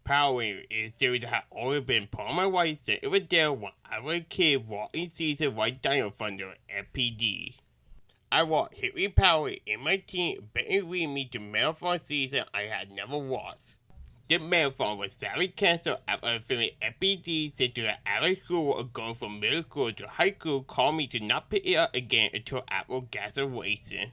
Power Rangers is a series that had always been part of my life since it was there when I was a kid watching season right Dino Thunder FPD. I watched Hickory Power in my teen, Benny read me to marathon season I had never watched. The marathon was sadly cancelled after filming FPD since the average school of going from middle school to high school called me to not pick it up again until after graduation.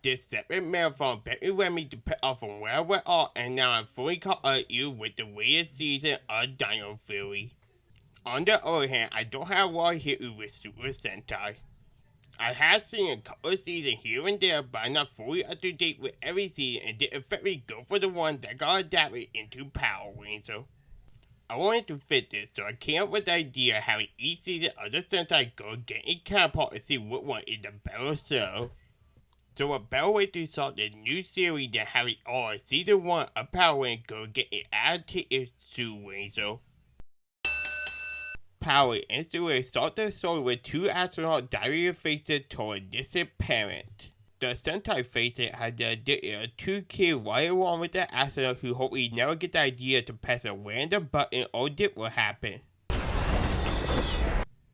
This separate marathon Bentley led me to pick up from where I went off, and now I'm fully caught up with the latest season of Dino Fury. On the other hand, I don't have a lot of history with Super Sentai. I have seen a couple of seasons here and there, but I'm not fully up to date with every season, and didn't effectively go for the one that got adapted into Power Rangers. I wanted to fit this, so I came up with the idea of having each season of the Sentai go get a counterpart and see what one is the better show. So a better way to start the new series than having all of season 1 of Power Rangers go get an adapted Zyuranger. Power and Zyuranger start the story with two astronauts diving faces toward a distant parent. The Sentai faces had the idea of two kids right along with the astronaut who hopefully never get the idea to press a random button or dip will happen.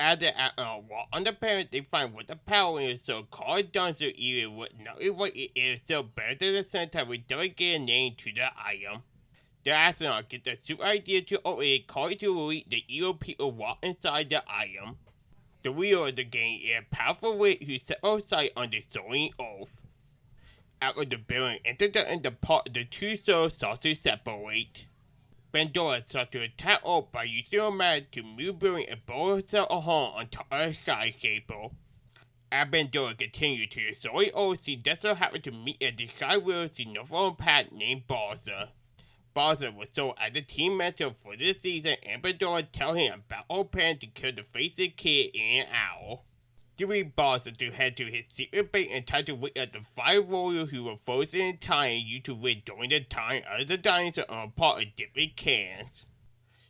As the astronaut walk on the parent, they find what the Power Rangers so called dungeon even would not what it is still better than the Sentai would delegate a name to the item. The astronaut gets the super idea to open it, calling to elite the evil people walk inside the item. The leader of the game is a powerful witch who set her sight on the soaring oath. After the villain enters the part of the two souls start to separate. Bandora starts to attack Earth by using her magic to move building and blow herself a hole on top of a skyscraper. As Bandora continues to the soaring Earth, she just so happens to meet a disguised widow she knows from her past named Barza. Barza was sold as a team mentor for this season, and Bandora tells him about her plan to kill the faceless kid in an hour. They lead Barza to head to his secret base and try to wake up the 5 warriors who were frozen in time and used to live during the time of the dinosaurs on a part of different cans.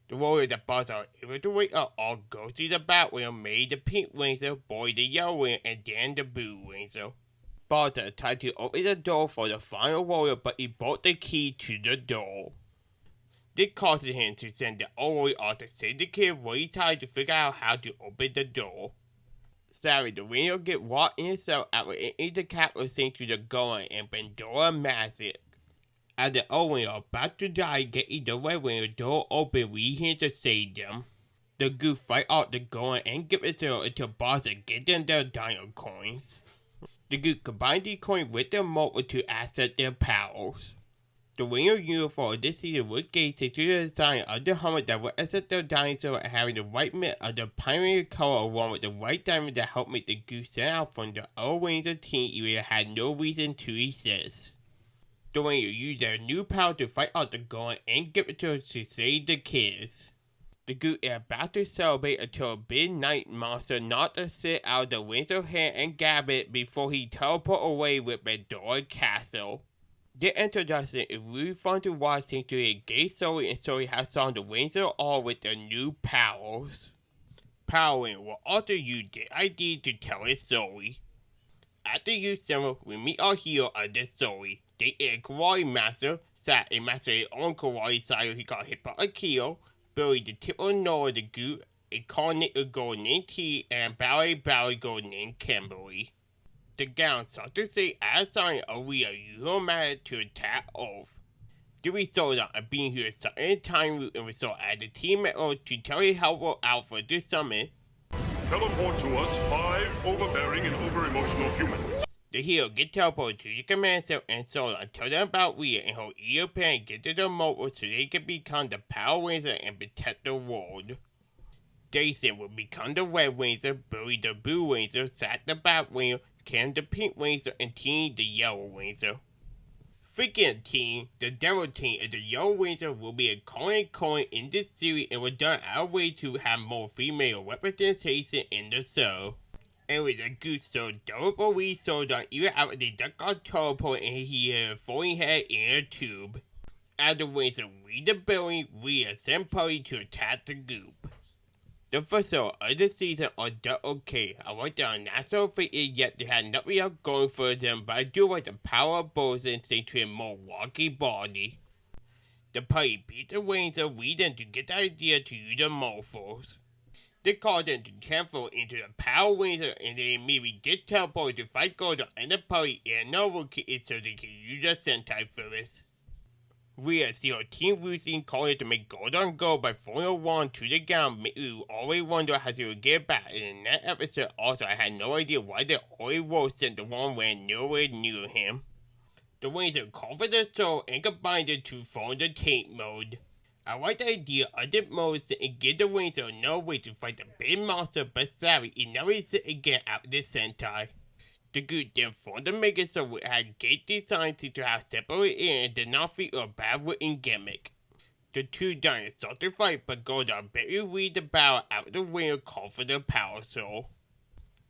The warriors that Barza are able to wake up all go through the Batwheel, made the Pink Ranger, Boy the Yellow Ranger, and Dan the Blue Ranger. Barza tried to open the door for the final warrior, but he broke the key to the door. This causes him to send the old warrior off to save the kid while he tried to figure out how to open the door. Sadly, the Ranger gets locked in himself after entering the capital sink to the gun, and Bandora magic. As the old Ranger about to die, getting the Red Ranger door open, we him to save them. The group fight out the gun and give it to her until Barza gets them their Dino coins. The group combines these coins with their motor to access their powers. The Ranger uniform this season was gated to the design of the helmet that would accept the dinosaur and having the right mix of the primary color along with the white diamond that helped make the group stand out from the other Ranger team even if it had no reason to exist. The Ranger used their new power to fight out the gun and give it to her to save the kids. The group is about to celebrate until a big night monster knocked the shit out of the Ranger's hand and grabbed it before he teleported away with Bandora Castle. The introduction is really fun to watch since a gay story and story has sung the Ranger all with their new powers. Power Rangers will also use the idea to tell a story. At the youth center, we meet our hero of this story. They are a karate master, Sat a master of his own karate style he got hit by a kill, Billy the tip of the nose of the group, a coordinator girl named T, and a ballet girl named Kimberly. The gown starts to say as a sign of we are human to attack Earth. The result of being here starting a time route and result as the team member to tell his helper Alpha to summon. Teleport to us 5 overbearing and over-emotional humans. The hero gets teleported to the command center and Solar tell them about Rhea and her evil plan get to the mobile so they can become the Power Ranger and protect the world. Jason will become the Red Ranger, Billy the Blue Ranger, Sat the Bat Ranger, Cam the Pink Ranger, and Teeny the Yellow Ranger. Freaking team, the demo team of the Yellow Ranger will be a coin in this series and was done our way to have more female representation in the show. And with a good so double we sold on even after they duck got teleport and he had a falling head in a tube. As the Ranger leave the building, we are sent party to attack the group. The first show of the season are done okay. I like that on national figure yet they had nothing else going for them, but I do like the power of bows and stay to a more walky body. The party beat the Ranger, leading to get the idea to use the Morphos. They called them to transfer into the Power Ranger, and they immediately get teleported to fight Gordon and the party and another kid so they can use the Sentai first. We see our team losing, calling to make Gordon go by throwing a wand to the ground, making you always wonder how they would get back. And in that episode, also, I had no idea why the Ori Wolf sent the one ran nowhere near him. The Ranger called for the soul and combined the two form the tank mode. I like the idea of the modes and give the Ranger no way to fight the big monster, but sadly, it never existed again after the Sentai. The group then formed the Mega so it had gate design to have separate air and did not feel a bad written gimmick. The two giants sought to fight, but Goldar barely read the battle after the Ranger called for the Power Soul.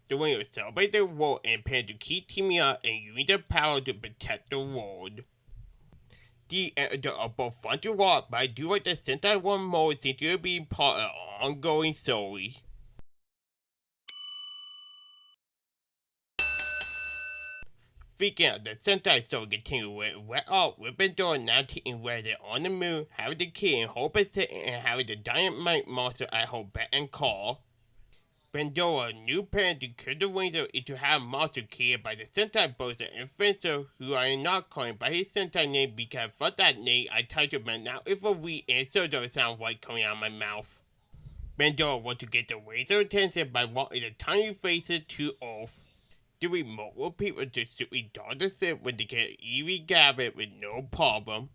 The Ranger celebrated their role and planned to keep teaming up and using their power to protect the world. The episodes are both fun to watch, but I do like the Sentai 1 mode seems to be part of an ongoing story. Speaking of the Sentai story continue with Wet Off, with Bandora now taking Weather on the moon, having the kid in Hope City, and having the dynamite monster at Hope and Call. Bandora, new plan to kill the Ranger is to have monster killed by the Sentai Bosa and Fencer, who I am not calling by his Sentai name because for that name I titled him now if a we and so does sound right coming out of my mouth. Bandora wants to get the Ranger attention by wanting the tiny faces to off. The remote will people to simply dodge the ship when they can easily grab it with no problem.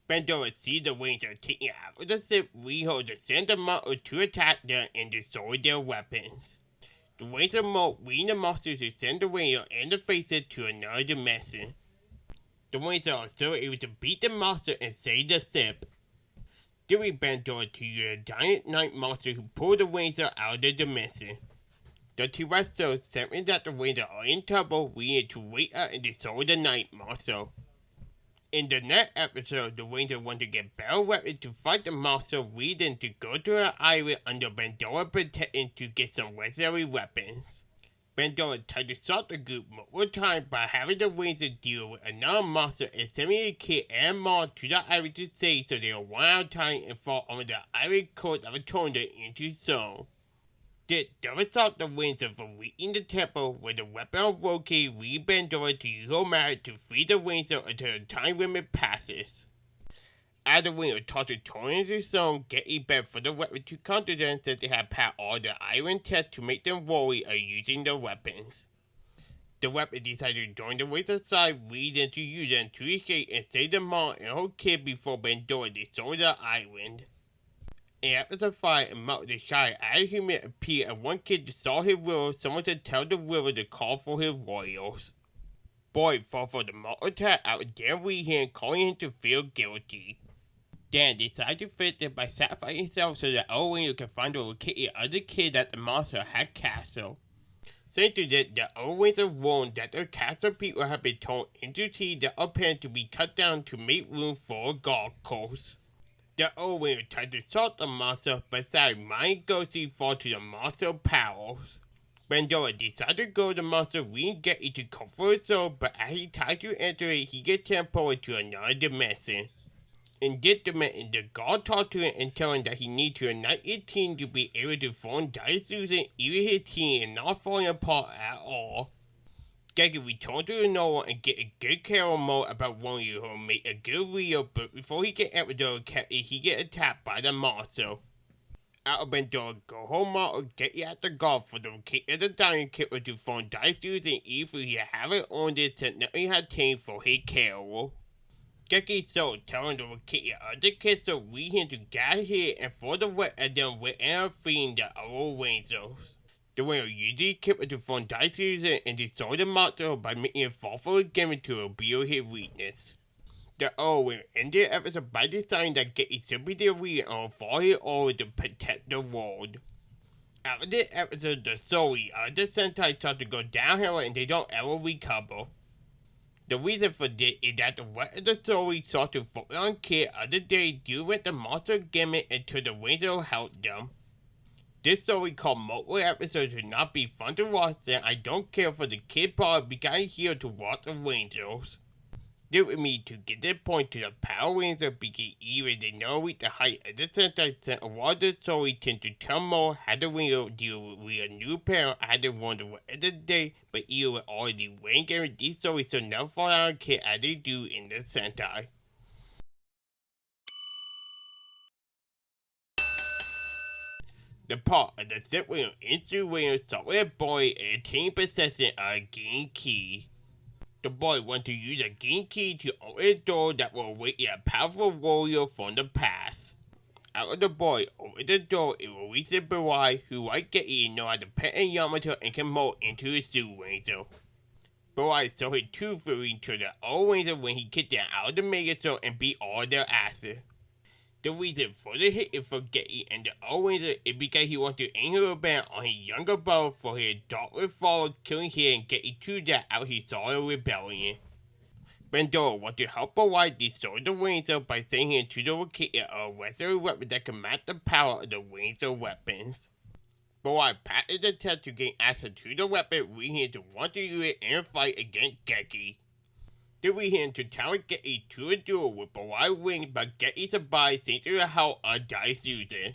Bandora sees the Ranger taking out of the ship, rehold to send the monster to attack them and destroy their weapons. The Ranger mode leading the monster to send the Ranger and the faces to another dimension. The Ranger are still able to beat the monster and save the ship. Doing Bandora to use a giant night monster who pulled the Ranger out of the dimension. The two wrestlers, sensing that the Ranger are in trouble, we need to wait out and destroy the night monster. In the next episode, the Ranger want to get better weapons to fight the monster, leading to go to an island under Bandora protection to get some legendary weapons. Bandora tried to stop the group multiple times by having the Ranger deal with another monster and sending the kid and mom to the island to save so they will run out of time and fall under the island coast of a tornado into zone. This does stop the Ranger from reaching the temple where the weapon of Roki leads Bandora to use her magic to free the Ranger until the time limit passes. As the Ranger taught the tornado zone, getting better for the weapon to counter them since they had passed all the iron tests to make them worry of using the weapons. The weapon decided to join the Ranger's side, leading to use them to escape and save the mom and her kid before Bandora destroyed the island. In episode 5, Mount the Shy, as a human appeared and one kid saw his river, someone to tell the river to call for his warriors. Boy fought for the Mount attack out of Dan Reed him, calling him to feel guilty. Dan decided to fix it by sacrificing himself so that Old Ranger could find the located other kid that the monster had castle. Since to this, the Old Ranger warned that the castle people had been torn into trees that appeared to be cut down to make room for a golf course. The Old Ranger tried to stop the monster, but sadly Mind Ghosty fall to the monster powers. Bandora decided to go to the monster re-get it to comfort his soul, but as he tried to enter it, he gets transported to another dimension. In this dimension, the god talked to him and told him that he needs to unite his team to be able to form Dice Susan, even his team, and not falling apart at all. Geki returned to the Noah and get a good Carol mode about one year who make a good video, but before he can enter the academy, he get attacked by the monster. Out of Bandora, go home or get at the golf for the king of the diamond killer to form Dice Susan, even if he haven't owned it since nothing had changed for his Carol. Geki so telling the king of the kids to lead him to get here and for the wet and then we end up freeing the other Rangers. The Ranger usually kept to form Dice Susan and destroy the monster by making it fall for a game to reveal his weakness. The old Ranger ended the episode by deciding that Geki simply did read on for his order to protect the world. After this episode, the story of the Sentai start to go downhill and they don't ever recover. The reason for this is that the rest of the story sought to focus on Kid of the day dealing with the monster gimmick until the Ranger helped them. This story called multiple episodes should not be fun to watch, and I don't care for the kid part because I'm here to watch the Rangers. They would need to get the point to the Power Ranger because even they know with the height of the Sentai sent a lot of the story tend to tell more how the Ranger deal with a new parent how they wonder what of the day, but even with already waiting these stories so never fall out of kid as they do in the Sentai. The part of the set wheel into Ranger start with a boy and a teen possessing a green key. The boy wants to use a green key to open a door that will await a powerful warrior from the past. After the boy opens the door, it will reach the boy who like Getty know how to pet a Yamato and can mold into a Zyuranger. Boy saw his true fury to the old Ranger when he kicked them out of the Megazord and beat all their asses. The reason for the hit is for Getty and the old Ranger is because he wants to aim her ban on his younger brother for his daughter father killing him and Getty to that out he saw a rebellion. Bandora wants to help Boy destroy the Ranger by sending him to the location of a weapon that can match the power of the Ranger weapons. Boy passes the test to gain access to the weapon, leading him to want to use it in a fight against Getty. They lead him to challenge Getty to a duel with Boy wins, but Getty survives thanks to the help of Dice Susan.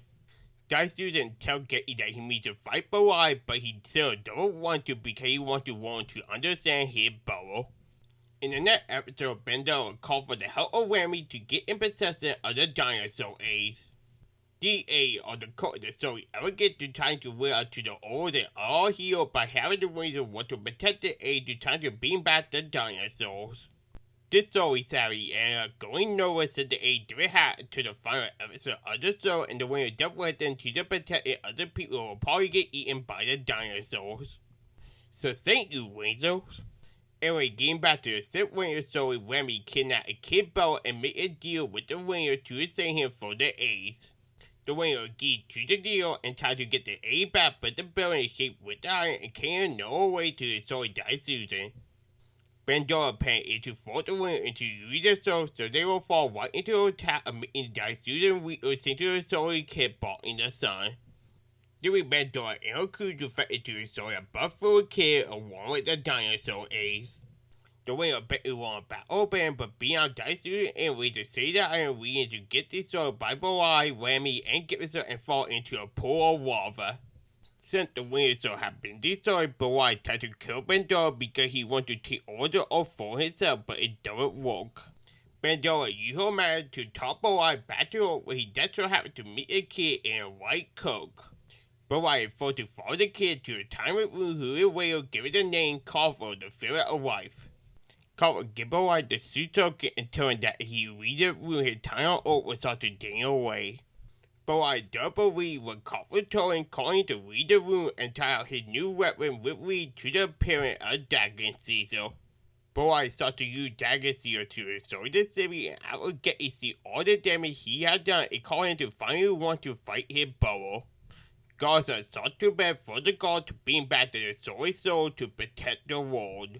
Dice Susan tells Getty that he needs to fight Boy, but he still don't want to because he wants to want to understand his brother. In the next episode, Bandora called for the help of Remy to get in possession of the dinosaur eggs. These eggs are the core of the story ever gets to trying to win out to the old and all healed by having the Ranger want to protect the eggs to try to bring back the dinosaurs. This story savvy and going nowhere since the eggs didn't happen to the final episode of the show and the Ranger dealt with them to the protecting other people who will probably get eaten by the dinosaurs. So thank you, Rangers. Anyway, getting back to the Sith Ranger story, Remy kidnapped a kid Bella and made a deal with the Ranger to save him for the eggs. The Ranger agreed to the deal and tried to get the egg back, but the Bella is shaped with the iron and can't no way to destroy Dice Susan. Bandora planned is to force the Ranger into using the soul so they will fall right into the attack of making Dice Susan weak or sink to the solar kid bought in the sun. During Bandora and her crew defected to destroy a buffalo kid along with the dinosaur eggs. The Ranger bet it won a battle band, but beyond Dice Susan and way to save the iron region to get destroyed by Boai, Remy, and Gibson and fall into a pool of lava. Since the Ranger had been destroyed, Boai tried to kill Bandora because he wanted to take all the oath for himself, but it doesn't work. Bandora used her magic to talk Boai back to Earth where he just so happened to meet a kid in a white cloak. Boai is forced to follow the kid to a retirement room who the Ranger given the name Carver, the spirit of life. Carver gave Boai the suit token and told him that he read the room his time on Earth was start to dim away. Boai does believe what Carver told him, calling to read the room and try out his new weapon would lead to the appearance of Dragon Caesar. Boai starts to use Dragon Caesar to destroy the city and after Getty see all the damage he had done and call him to finally want to fight his brother. Garza sought to bed for the god to bring back the destroyed soul to protect the world.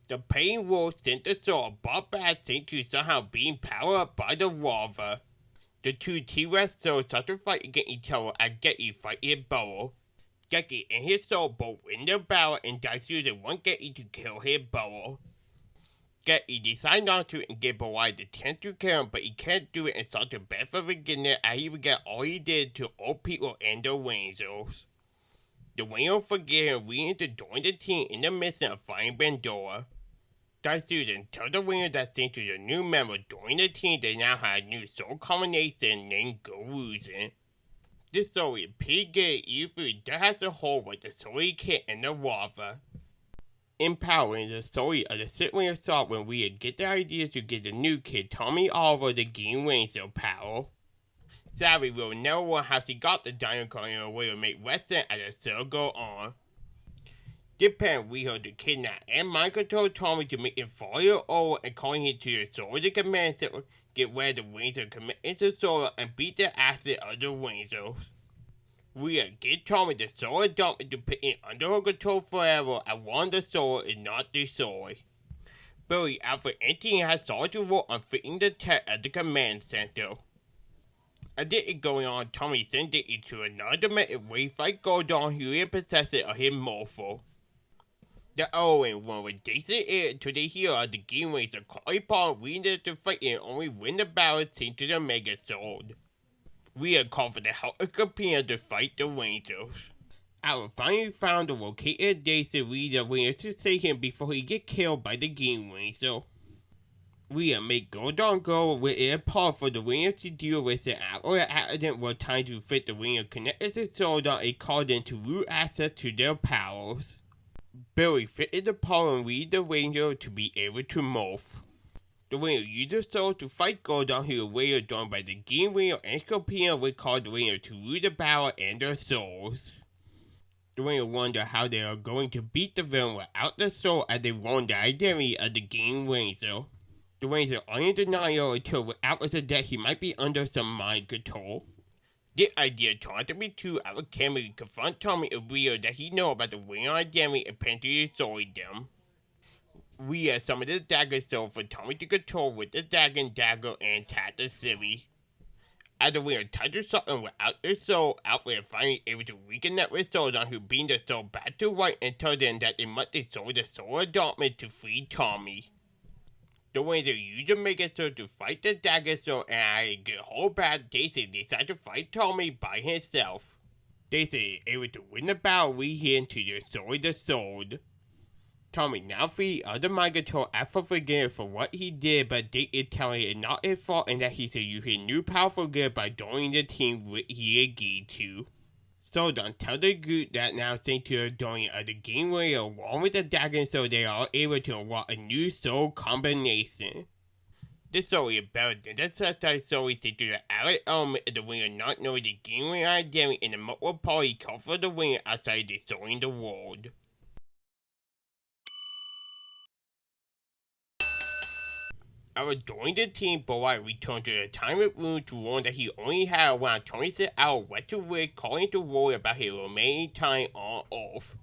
The pain wolf sent the soul brought back thanks to somehow being powered up by the lava. The two T-Rex souls start to fight against each other as Getty fight his brother. Getty and his soul both win the battle and Dice Susan want Getty to kill his brother. Getty decides not to and give Boai the chance to kill him, but he can't do it and starts to beg for forgiveness as he forget all he did to old people and the Rangers. The Ranger forgive him, leading to join the team in the mission of fighting Bandora. Dice Susan tells the Ranger that thanks to the new member joining the team, they now have a new soul combination named Goruzen. This story is pretty good even if it does has a hole with the story kit and the lava. Empowering the story of the Sith Ranger saw when we get the idea to get the new kid Tommy Oliver the Green Ranger power. Sadly, we'll never know how she got the dinosaur in a way to make Western as the show go on. This parent we heard to kidnap and mind control Tommy to make him 4 years old and calling him to the Solar the command center, get rid of the Ranger commit into Solar and beat the asset of the Rangers. We get Tommy the Solar dump to put it under her control forever and warn the Solar is not destroyed. Billy, after anything, has started to work on fixing the tech at the command center. As this is going on, Tommy sends it to another dimension where he fights Gordon who is possessed of his morpho. The Owen one was decent to the hero of the game was a call upon winner to fight and only win the battle sent to the Mega Sword. We are called for the help of companions to fight the Rangers. Our finally found the located days to lead the winner to save him before he get killed by the game ranger. We are make Goldon go with a part for the winner to deal with it after the accident was time to fit the winner connected to Soldier and called them to root access to their powers. Billy fitted the part and lead the ranger to be able to morph. The winner used the soul to fight Goldon, who was later joined by the game winner and Scorpion would call the winner to root the battle and their souls. The winner wonder how they are going to beat the villain without the soul as they learn the identity of the game ranger. The ranger are in denial until without us that he might be under some mind control. The idea turned to be true. Our camera confront Tommy and reveal that he know about the winner identity and plan to destroy them. We have some of the dagger soul for Tommy to control with the dagger and attack the city. As the winner touches something without their soul, Alfred is finally able to reconnect with Soldier, who beam the soul back to White and tell them that they must destroy the soul of Dartmouth to free Tommy. The Ranger use the Mega Sword to fight the Dagger Sword, and as they get hold back, Daisy decides to fight Tommy by himself. Daisy is able to win the battle, lead him to destroy the sword. Tommy now free of the mind control after forgiveness for what he did, but Dick is telling it not his fault and that he should use his new powerful good by joining the team which he agreed to. Soldier tells the group that now thanks to the joining of the game winner along with the dragon, so they are able to unlock a new soul combination. This soul is better than the Sentai soul due to the added element of the winner not knowing the game winner identity and the multiple party call for the winner outside destroying the world. I was joined the team, but I returned to the retirement room to learn that he only had around 26 hours left to live, calling to Roy about his remaining time on Earth.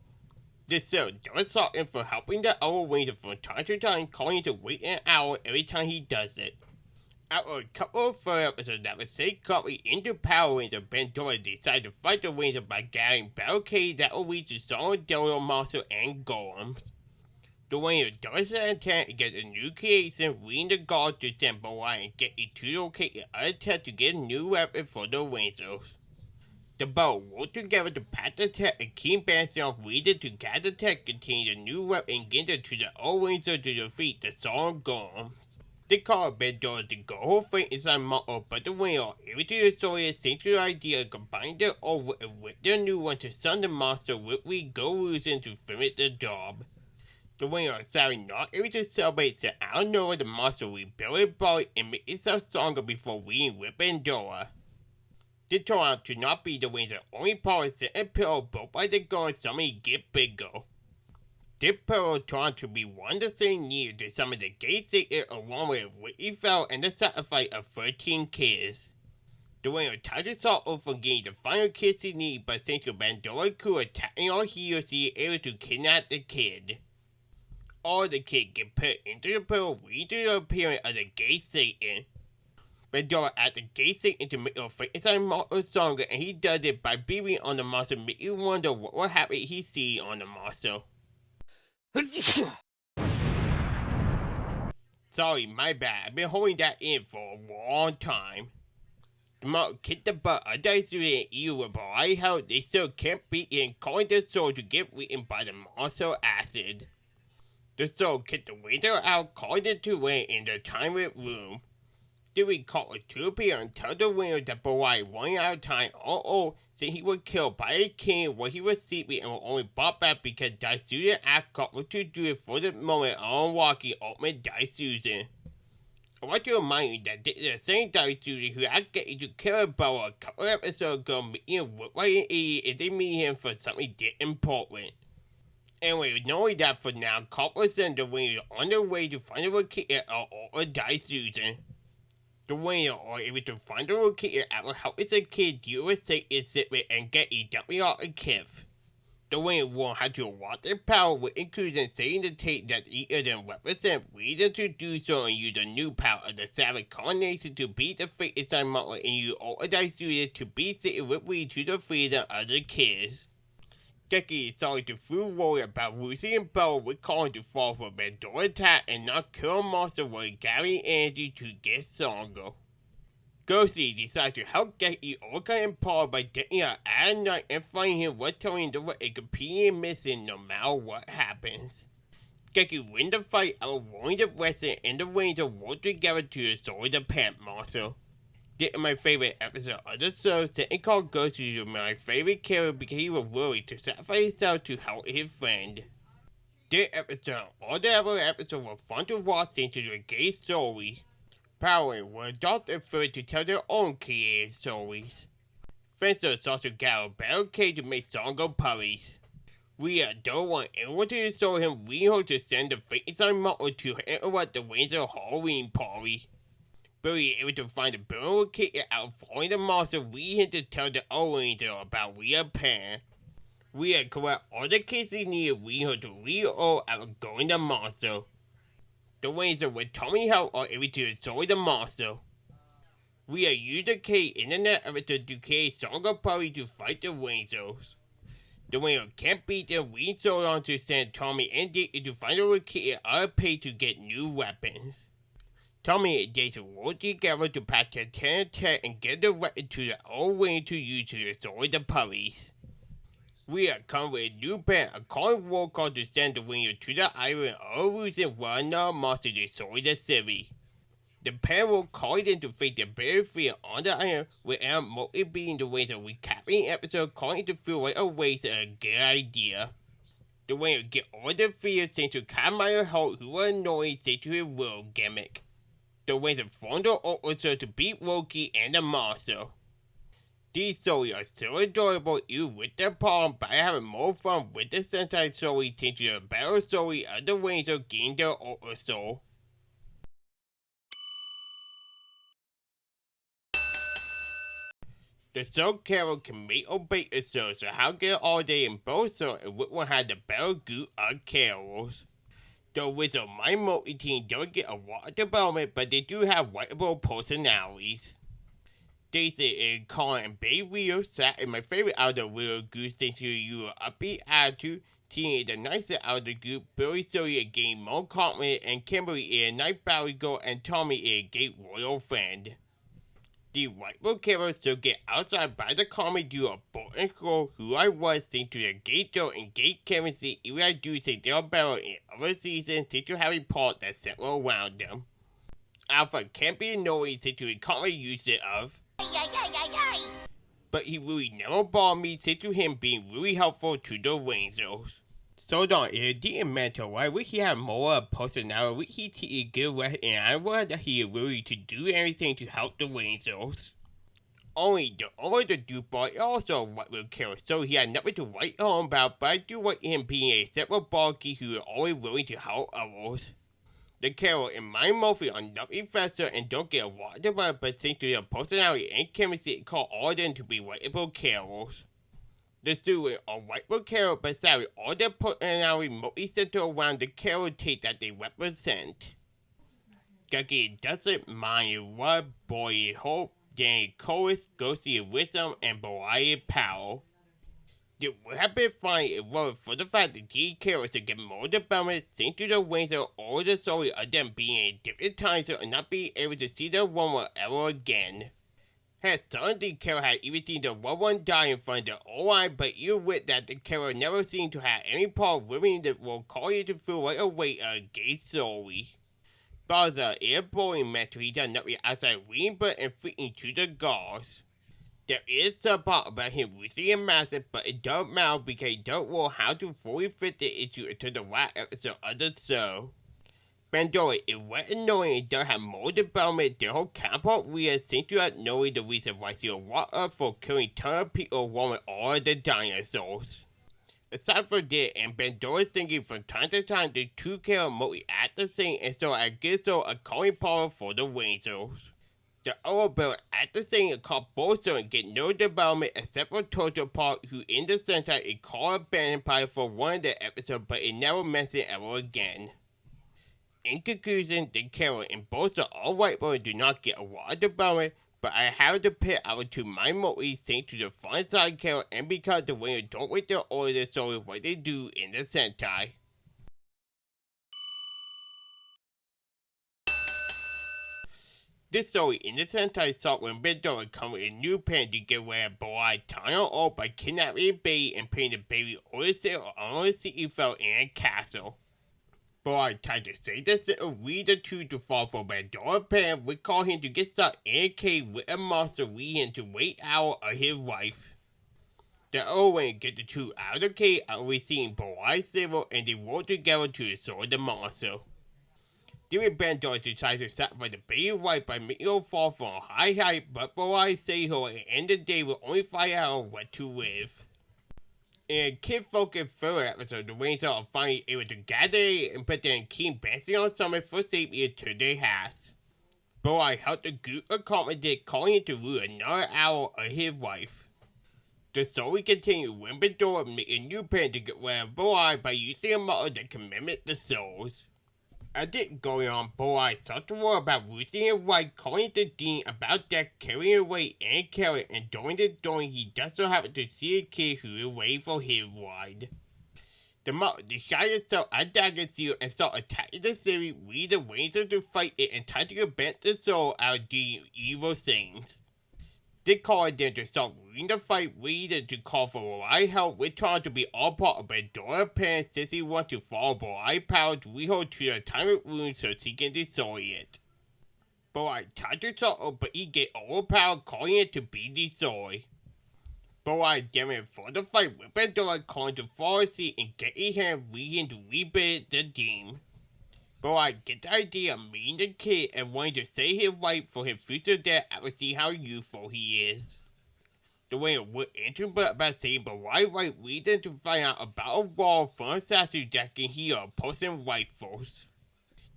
This cell does something for helping the other ranger from time to time, calling to wait an hour every time he does it. After a couple of further episodes that was saved copy into Power Ranger, Bandora decided to fight the Ranger by gathering barricades that will lead to solid Delta monsters and golems. The Ranger does the intent to get a new creation, leading the guards to send Boai and get you to locate the other tech to get a new weapon for the Rangers. The boat work together to pass the tech and keep bouncing off leading to gather tech containing a new weapon and get it to the old Ranger to defeat the solid golems. They call Bandora to go whole thing inside Motto, but the Ranger are able to destroy it thanks to the idea of combining their old and with their new one to summon the monster which we go losing to finish the job. The winner are sadly not able to celebrate that out of nowhere the monster rebuilt its body and made itself stronger before leading with Pandora. This turned out to not be the winner's only power set and pillow built by the gun suddenly get bigger. This pillow turned out to be one of the same needed to summon the gate Satan along with Whitney Fell and the sacrifice of 13 kids. The winner tried to solve for getting the final kids he needed, but thanks to Pandora crew attacking all heroes, he is able to kidnap the kid. All the kids get put into the pool, leading to the appearance of the gay Satan. Pandora asked the gay Satan to make a Frankenstein monster stronger, and he does it by beaming on the monster, making you wonder what will happen he sees on the monster. Sorry, my bad. I've been holding that in for a long time. The monster kicked the butt of the student and even with Borai help, they still can't beat him, calling the soul to get eaten by the monster acid. The soul kicked the Ranger out, calling the two Ranger in the retirement room. Then we called the two appear and tell the Ranger that Borai running out of time since he was killed by a king while he was sleeping and was only brought back because Dice Susan asked Copper to do it for the moment on walking Ultimate Dice Susan. I want to remind you that this is the same Dice Susan who I get you to kill a bow a couple of episodes ago, making him look like an idiot if they meet him for something that important. Anyway, knowing that for now, Copper sent the Ranger on their way to find the locator of all Dice Susan. The Ranger are able to find the locator after helping the kid deal with Satan's secret and get a dumping off a cliff. The Ranger will have to unlock their power with including saying the tape that each of them represent reason to do so and use the new power of the Savage combination to beat the fate inside Mother and use all Dice Susan to beat Satan with lead to the freedom of the kids. Jackie is sorry to full worry about Lucy and Bo with calling to fall for their door attack and not kill a monster while gathering energy to get stronger. Ghosty decides to help Jackie overcome Paul by getting out at night and finding him while telling the way a companion missing no matter what happens. Jackie wins the fight out of warning the Western and the Ranger work together to destroy the Pant Monster. This is my favorite episode of the show, second called Ghosty was my favorite character because he was willing to sacrifice himself to help his friend. This episode, all the other episodes were fun to watch into the gay story. Power were adopted first to tell their own creative stories. Fencer also got a better case to make stronger puppies. We don't want anyone to destroy him. We hope to send the Frankenstein model to interrupt the Windsor Halloween party. Billy is able to find the Bill kid out following the monster. We him to tell the old Ranger about reappearing. We collect all the kids he needed. We hope to real out going the monster. The Ranger with Tommy help are able to destroy the monster. We use the key internet episode to create stronger party to fight the Rangers. The Ranger can't beat them. We so on to send Tommy and Dick to find the kid at other pay to get new weapons. Tommy and Jason work together to patch the attack and get the weapon to the old Ranger to use to destroy the puppies. We are come with a new plan, a calling roll call to send the Ranger to the island of losing one monster to destroy the city. The pair will call them to face the battlefield on the island without mostly being the Ranger recapping episode calling to feel like a waste a good idea. The Ranger get all the fears sent to Carmine Holt who are annoyed sent to his world gimmick. The Ranger formed the officer to beat Loki and the monster. These stories are so adorable even with their problem, but I having more fun with the Sentai story thanks to the better story of the Ranger getting their officer. The Soul Carol can make or break a show, so how get all day in both shows and which one had the better group of carols. The Wizard My Multi team don't get a lot of development, but they do have likable personalities. Daisy and Colin and Bay Rio sat in my favorite out of the Rio group thanks to your upbeat attitude. Tina is the nicest out of the group. Billy Sylvia gained more confidence, and Kimberly is a nice battle girl, and Tommy is a great royal friend. The rightful characters still get outside by the comedy duo Bolt and Scroll, who I was thanks to their gay joke and gay chemistry, even I do think they are better in other seasons thanks to having parts that center around them. Alpha can't be annoyed since he can't use it of. But he really never bothered me since to him being really helpful to the Rangers. So Don is a decent mentor. I wish he had more personality. I wish he treated good with, and I would that he is willing to do anything to help the Rangers. Only the Duke boy is also a white little character, so he had nothing to write home about, but I do like him being a separate bulky who is always willing to help others. The Carol and Mighty Morphin are nothing faster and don't get a lot of development, but thanks to their personality and chemistry, it call all of them to be writable carols. The students are writable carols, but sadly, all their personality mostly center around the carol tape that they represent. Guggy doesn't mind what boy hope, Danny Chorus, Ghosty Wisdom, and Belial Power. It would have been fine if it were for the fact that these characters to get more development thanks to the Ranger or the story of them being in different times and not being able to see their one ever again. Has some of the characters had even seen the one die in front of their own eye, but even with that, the character never seemed to have any part of living that will call you to feel like a weight of a gay story. Bowser is a boring mentor. He does nothing outside reading but and freaking to the gods. There is some part about him losing a massive, but it don't matter because he don't know how to fully fit the issue into the last episode of the show. Pandora is wet annoying and don't have more development. The whole counterpart Rhea seems to have knowing the reason why she was locked up for killing tons of people along with all of the dinosaurs. Aside from this, and Pandora's thinking from time to time, the two characters mostly act the same, and so I guess so a calling power for the Rangers. The other build at the same and called Bolster and get no development except for Toto Park, who in the Sentai is called abandoned pilot for one of the episodes, but it never mentioned ever again. In conclusion, the Carol and Bolster are white boys do not get a lot of development, but I have to pit out to my movies thanks to the fun side character and because the way don't with the order story what they do in the Sentai. This story in the Sentai sought when Bendora come with a new plan to get away at boy Tano O by kidnapping a baby and putting the baby on a city fell in a castle. Boy tried to save the little reader to fall for Bendora plan. We call him to get stuck in a cave with a monster leading to wait out of his wife. The Owen get the two out of the cave after receiving Boy Civil and they work together to destroy the monster. David Bandor decides to sacrifice the baby wife by making her fall from a high height, but Boy saves her and end the day will only find out what to live. In a kid-focused third episode, the Rangers are finally able to gather and put them keep bouncing on summit for safety until they has. Boy helped the group accomplish calling him to lose another hour of his wife. The story continues when Bandor makes a new plan to get rid of Boy by using a model that can mimic the souls. As it going on, Boy starts to worry about losing his wife, calling the dean about death, carrying away and carrot, and during the storm he just so happens to see a kid who is waiting for his ride. The mother decides to sell a dagger seal and start attacking the city, lead the Rangers to fight it and try to prevent the soul out of doing evil things. They call them to start winning the fight, leading to call for Borai help, which turned to be all part of Bandora's plan since he wants to follow Borai power to lead her to the time room so she can destroy it. Borai tries to stop her, but he gets overpowered, calling it to be destroyed. Borai then for the fight with Bandora, calling to fall asleep and getting him leading to rebuild the team. Boy gets the idea of meeting the kid and wanting to save his wife for his future death after seeing how youthful he is. The way it went into about saving Boy's wife leads them to find out about a wall from a statue that can heal a person's life force.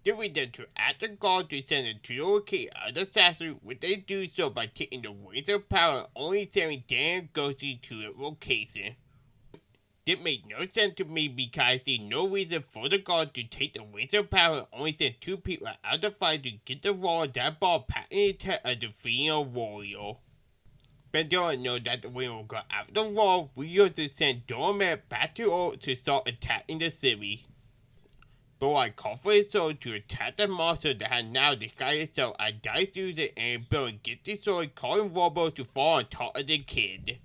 They lead them to ask the god to send them to the location of the statue, which they do so by taking the wings of power and only sending Dan and Ghosty to the location. It made no sense to me because I see no reason for the god to take the wings of power and only send two people out of the fight to get the wall that ball patently test of defeating a warrior. Bandora knows that the wing will go after the wall, we used to send Dormat back to Earth to start attacking the city. But I called for his soul to attack the monster that had now disguised itself as Dice User and Bill gets destroyed, calling Robo to fall on top of the kid.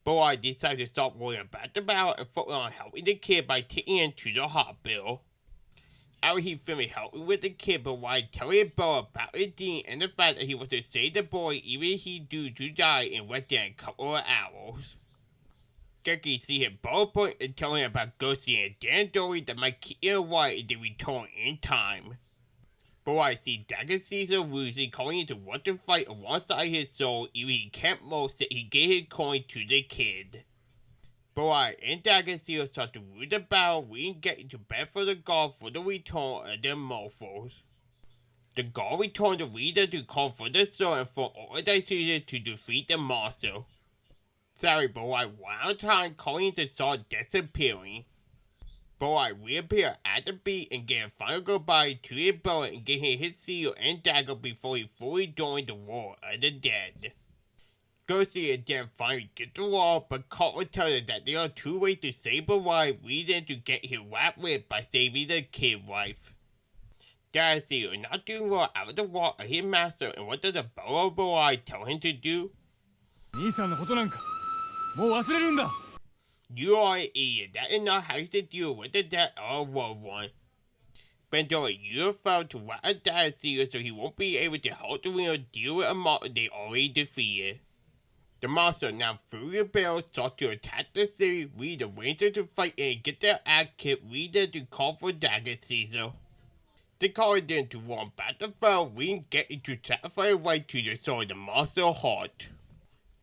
Boy decides to stop worrying about the battle and focus on helping the kid by taking him to the hospital. After he finished helping with the kid, Boy telling Bo about the dean and the fact that he was to save the boy even if he due to die in less than a couple of hours. Geki sees his Bo point and telling him about Ghosty and Dan Dory that might keep him alive if they return in time. Boy sees Dagger Caesar losing, calling him to want to fight alongside his soul, even he can't most that he gave his coin to the kid. Boy and Dagger Caesar start to lose the battle, leading Getty to beg for the god for the return of the Morphos. The god returned the leader to call for the soul and for all the Caesar to defeat the monster. Sorry, Boy, one at a time, calling him to start disappearing. Boy reappear at the beat and get a final goodbye to his brother and get him his seal and dagger before he fully joined the world of the dead. Ghosty and Dan finally get the wall, but Carl tells us that there are two ways to save Boy, leading to get his rap with by saving the kid wife. Dagger Caesar not doing well out of the wall of his master, and what does the brother of Boy tell him to do? 兄さんのことなんかもう忘れるんだ You are an idiot. That is not how to deal with the death of a loved one. Bandora, you failed to write a Dagger Caesar so he won't be able to help the winner deal with a monster they already defeated. The monster, now fully rebelled, starts to attack the city, lead the Rangers to fight and get their ass kicked, lead them to call for Dagger Caesar. They call them to run back the field, leading Getty to sacrifice right to destroy the monster's heart.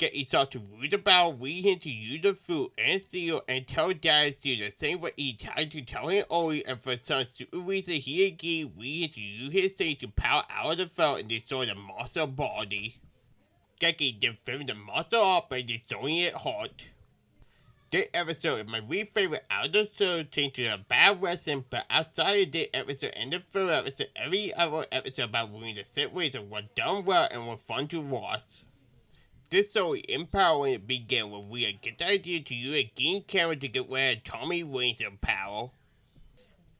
Getty starts to lose the battle, leading him to use the fruit and seal and tell Dagger Caesar the same way he tried to tell him earlier, and for some stupid reason he agreed, leading him to use his thing to power out of the field and destroy the monster's body. Geki then finished the monster off by destroying its heart. This episode is my favorite out of the show thanks to the bad wrestling, but outside of this episode and the third episode, every other episode about winning the set razor was done well and was fun to watch. This show is empowering to begin when we get the idea to use a game camera to get rid of Tommy Razor power.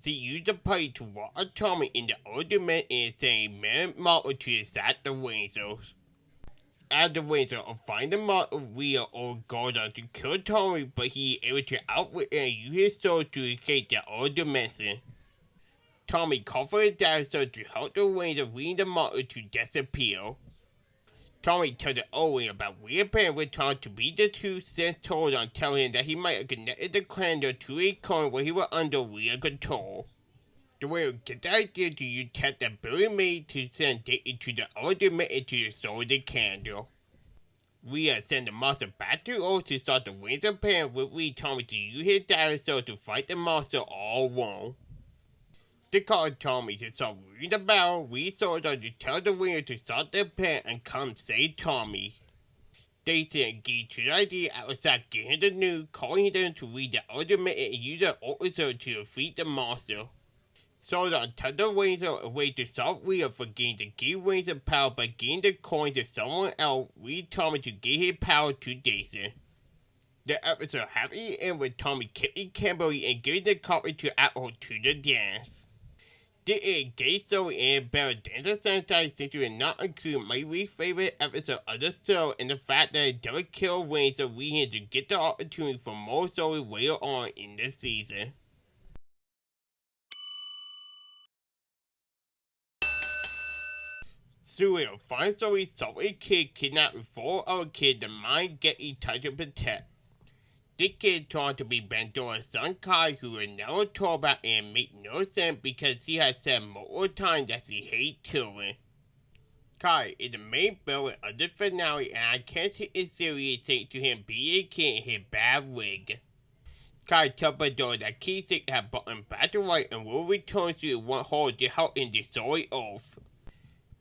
She used the pipe to walk a Tommy in the ultimate and send man model to attack the razors. As the razor will find the model Rhea or Gordon to kill Tommy, but he is able to outwit and use his soul to escape the old dimension. Tommy covers his dinosaur to help the razor lead the model to disappear. Tommy tells the Owen about reappearing with Tom to be the two since told on telling him that he might have connected the Clander to a coin where he was under real control. The whale gets the idea to use tech that Billy made to send Dayton to the ultimate into the soul of the candle. Rhea send the monster back to Earth to start the Wings of Pain with Lee Tommy to use his dinosaur to fight the monster all alone. They call Tommy to start winning the battle, Soldier to tell the winner to start their pen and come save Tommy. They send Gee to the idea outside getting the news, calling them to read the ultimate and use the officer to defeat the monster. Soldier tells the Razor a way to stop Rhea for getting the Gee Razor power by giving the coin to someone else, lead Tommy to get his power to Jason. The episode happily ends with Tommy kicking Kimberly and giving the copy to Apple to the dance. This is a gay story and better than the Sentai since you did not include my least favorite episode of the show and the fact that it doesn't kill Razor leading to get the opportunity for more story later on in the season. Sue a fine story saw a kid kidnapped with 4 other kids the mind get each other to protect. This kid turned to be Bandora's son Kai, who was never told about and made no sense because he had said multiple times that he hates children. Kai is the main villain of the finale and I can't take it seriously thanks to him being a kid in his bad wig. Kai tells Pandora that Keysix had brought him back to life and will return to the one hole to help him destroy Earth.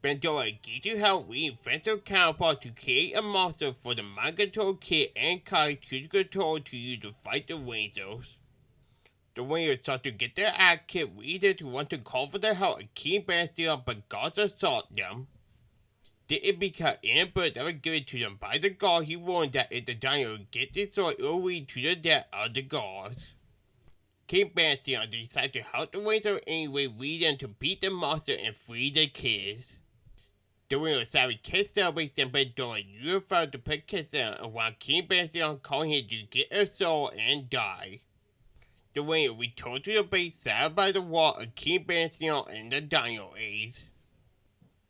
Pandora agrees to help reinvent her counterpart to create a monster for the mind control kid and Kai to control to use to fight the Rangers. The Rangers start to get their act kid reader to want to call for the help of King Bastion, but gods assault them. This is because in a bird that was given to them by the god, he warned that if the dino gets destroyed, it will lead to the death of the gods. King Bastion decides to help the Rangers anyway, lead them to beat the monster and free the kids. The winner Savage Kiss celebrates them by doing unified to put Kiss down while King Bastion calling him to get her soul and die. The winner returns to the base sad by the wall of King Bastion and the Dino Age.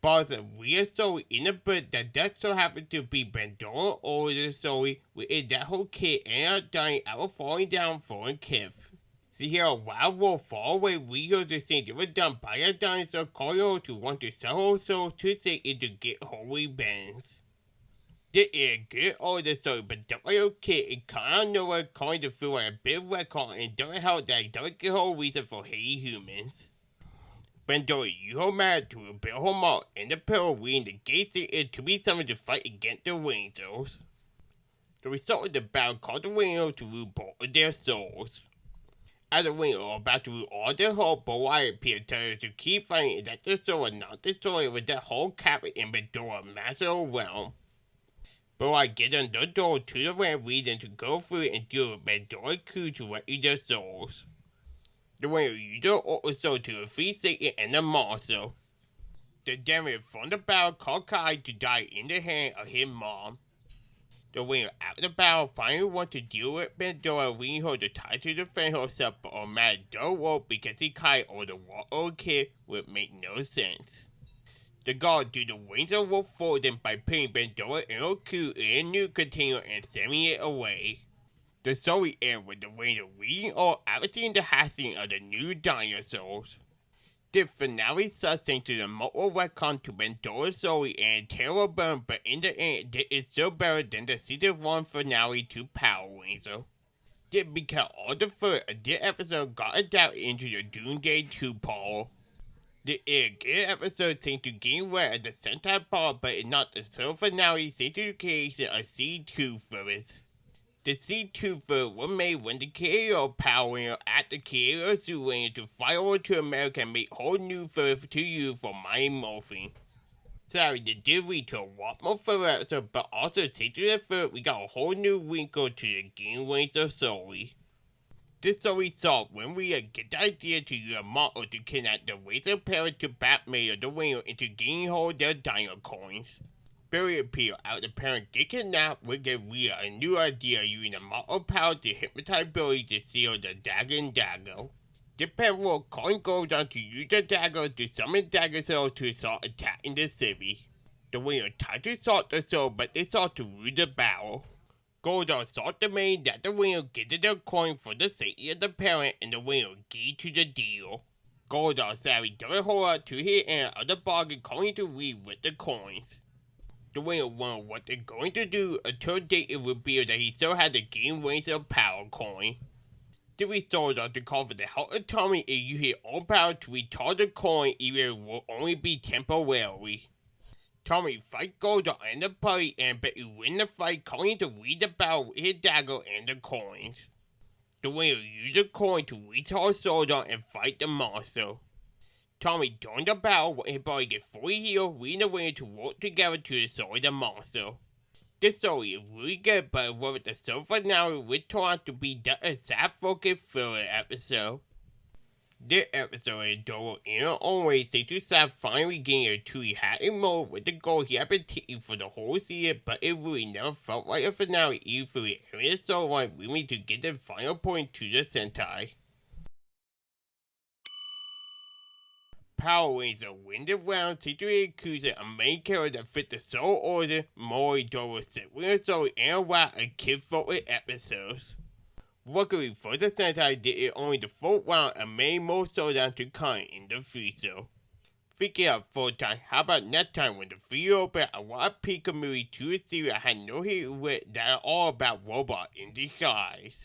Bars a real story in the book that does so happen to be Pandora or the story with that whole kid and a dying out falling down for a cliff. See here a wild wolf far away reveals the thing that was done by a dinosaur Kyoryu to want to sell her soul to Satan to get her revenge. This is a good older story, but the little kid is kinda nowhere calling to feel like a big record and doesn't help that it doesn't give her a reason for hating humans. Pandora used her magic to rebuild her mark and the pillar reading the gate is to be summoned to fight against the Rangers. The result of the battle caused the Rangers to lose both of their souls. As the Rangers are about to lose all their hope, but Wyatt appears to tell her to keep fighting and that the soul was not destroyed with that whole cabin in Pandora's massive realm. But I get on the door to the ramp leading to go through and deal with Pandora's crew to rescue their souls. The winner used their order soul to defeat Satan and the monster. The damage from the battle caused Kai to die in the hand of his mom. The winner after the battle finally wants to deal with Pandora, leading her to try to defend herself, but her magic don't work because he Kai or the war kid would make no sense. The god do the wings of wolf for them by putting Pandora in her crew in a new container and sending it away. The story ends with the Ranger reading or everything the happening of the new dinosaurs. The finale sucks thanks to the multiple retcon to Pandora's story and Terror Burn, but in the end, it is still better than the season 1 finale to Power Ranger. This because all the footage of this episode got adapted into the Doomsday 2 part. This is a good episode thanks to getting rid of the Sentai part, but it's not the sole finale thanks to the creation of C2 first. The C2 foot was made when the Kyoryu Power Ranger at the Kyoryu Zyuranger to fly over to America and make whole new foot to use for Mighty Morphin. Sorry, the delivery to a lot more further episode, but also take to the foot, we got a whole new wrinkle to the Game Ranger story. This story solved when we get the idea to use a model to kidnap the Razor parent to Batman of the Ranger into getting hold of their dino coins. Barry appeal out the parent get kidnapped will give Rhea a new idea using the model power to hypnotize Billy to steal the dagger and dagger. The parent will coin goes on to use the dagger to summon dagger cells to start attacking the city. The Ranger tried to start the soul, but they sought to lose the battle. Goldar sought the main that the Ranger get the coin for the safety of the parent, and the Ranger agreed to the deal. Goldar savvy double horror to his end of the bargain, calling to leave with the coins. The Ranger wondered what they're going to do until it revealed that he still had the Game Ranger power coin. The restored are to call for the help of Tommy and use his own power to retard the coin, even if it will only be temporarily. Tommy fight Goldar and the party and bet he win the fight, calling to lead the battle with his dagger and the coins. The Ranger used the coin to retard Goldar and fight the monster. Tommy joined the battle when his body gets fully healed, leading the Ranger to work together to destroy the monster. This story is really good, but it was the show finale which turned out to be a sad-focused filler episode. This episode is adorable in its own way, thanks to Seth finally getting a truly happy mode with the goal he had been taking for the whole season, but it really never felt like a finale even for the area storyline, leading to get the final point to the Sentai. Power Ranger win the round, situated accusing a main character that fit the Soul Order, more adorable sibling story, and a lot of kid-focused episodes. Luckily for the Sentai, there is only the fourth round and many more showdowns to come in the future. Speaking of full time, how about next time when the video open, a lot of people movie to a series I had no hit with that are all about robot in disguise.